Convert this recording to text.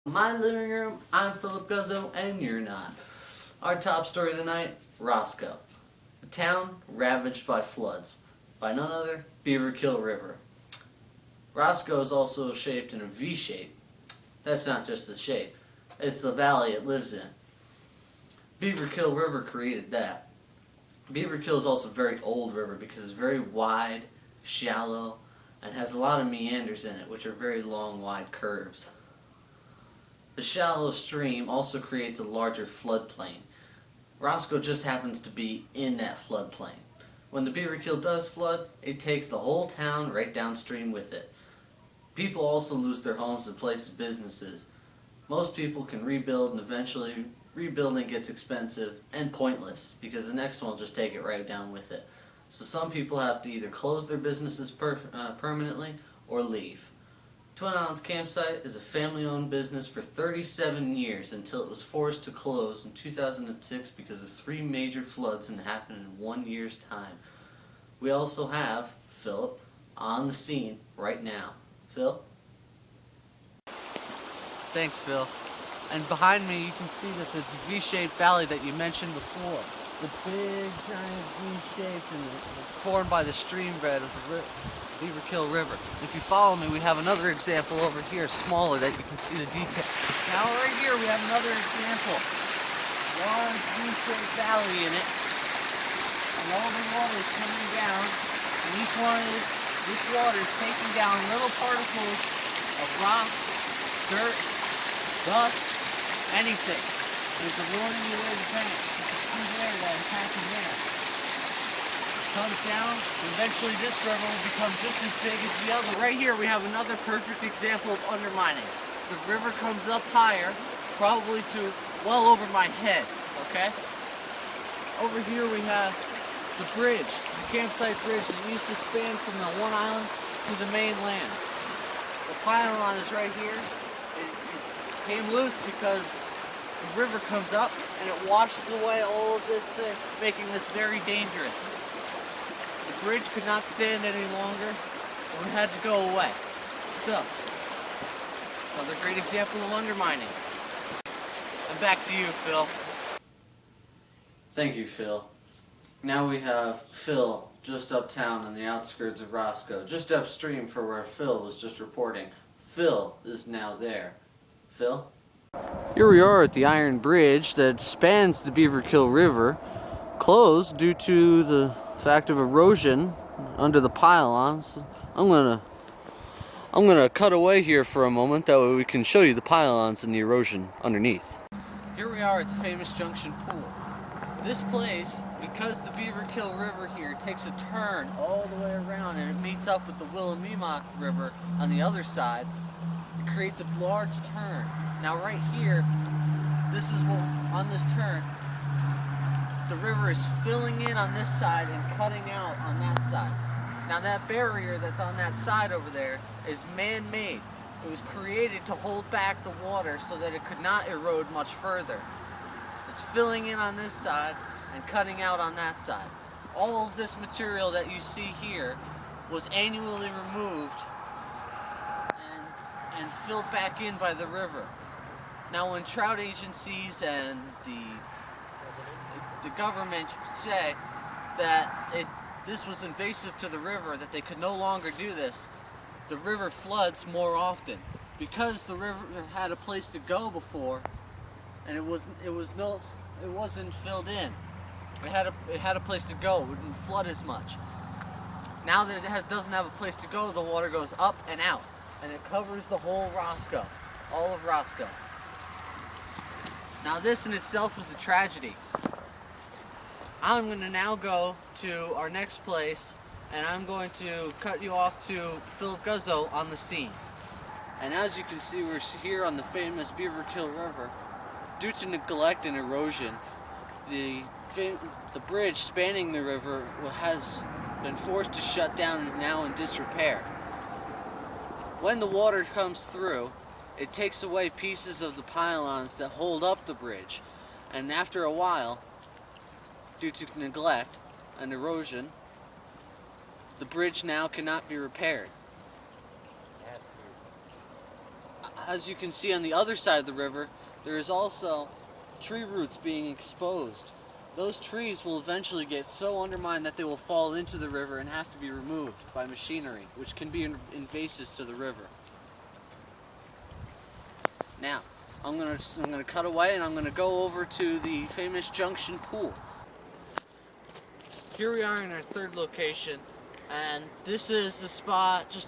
My living room, I'm Philip Guzzo, and you're not. Our top story of the night, Roscoe. A town ravaged by floods, by none other, Beaverkill River. Roscoe is also shaped in a V shape. That's not just the shape, it's the valley it lives in. Beaverkill River created that. Beaverkill is also a very old river because it's very wide, shallow, and has a lot of meanders in it, which are very long, wide curves. The shallow stream also creates a larger floodplain. Roscoe just happens to be in that floodplain. When the Beaverkill does flood, it takes the whole town right downstream with it. People also lose their homes and places businesses. Most people can rebuild, and eventually rebuilding gets expensive and pointless because the next one will just take it right down with it. So some people have to either close their businesses permanently or leave. Twin Islands Campsite is a family-owned business for 37 years until it was forced to close in 2006 because of 3 major floods that happened in 1 year's time. We also have Philip on the scene right now. Phil? Thanks, Phil. And behind me you can see that this V-shaped valley that you mentioned before. The big, giant V-shape and formed by the stream bed of the Beaverkill River. If you follow me, we have another example over here, smaller, that you can see the detail. Now right here we have another example. Large V-shaped valley in it. And all the water is coming down. And this water is taking down little particles of rock, dirt, dust, anything. There's eroding away the bank. There that is happening there. It comes down, and eventually this river will become just as big as the other. Right here we have another perfect example of undermining. The river comes up higher, probably to well over my head, okay? Over here we have the bridge, the campsite bridge that used to span from the one island to the mainland. The pylon is right here. It came loose because the river comes up and it washes away all of this thing, making this very dangerous. The bridge could not stand any longer and it had to go away. So, another great example of undermining. And back to you, Phil. Thank you, Phil. Now we have Phil just uptown on the outskirts of Roscoe, just upstream for where Phil was just reporting. Phil is now there. Phil? Here we are at the iron bridge that spans the Beaverkill River, closed due to the fact of erosion under the pylons. I'm gonna cut away here for a moment, that way we can show you the pylons and the erosion underneath. Here we are at the famous Junction Pool. This place, because the Beaverkill River here takes a turn all the way around and it meets up with the Willamette River on the other side, it creates a large turn. Now right here, this is what, on this turn, the river is filling in on this side and cutting out on that side. Now that barrier that's on that side over there is man-made. It was created to hold back the water so that it could not erode much further. It's filling in on this side and cutting out on that side. All of this material that you see here was annually removed and filled back in by the river. Now when trout agencies and the government say that this was invasive to the river, that they could no longer do this, the river floods more often. Because the river had a place to go before, and it wasn't filled in. It had a place to go. It wouldn't flood as much. Now that it doesn't have a place to go, the water goes up and out, and it covers the whole Roscoe, all of Roscoe. Now this in itself is a tragedy. I'm going to now go to our next place, and I'm going to cut you off to Philip Guzzo on the scene. And as you can see, we're here on the famous Beaverkill River. Due to neglect and erosion, the bridge spanning the river has been forced to shut down and now in disrepair. When the water comes through, it takes away pieces of the pylons that hold up the bridge, and after a while, due to neglect and erosion, the bridge now cannot be repaired. as you can see on the other side of the river, there is also tree roots being exposed. Those trees will eventually get so undermined that they will fall into the river and have to be removed by machinery, which can be invasive to the river. Now, I'm gonna cut away and I'm gonna go over to the famous Junction Pool. Here we are in our third location, and this is the spot just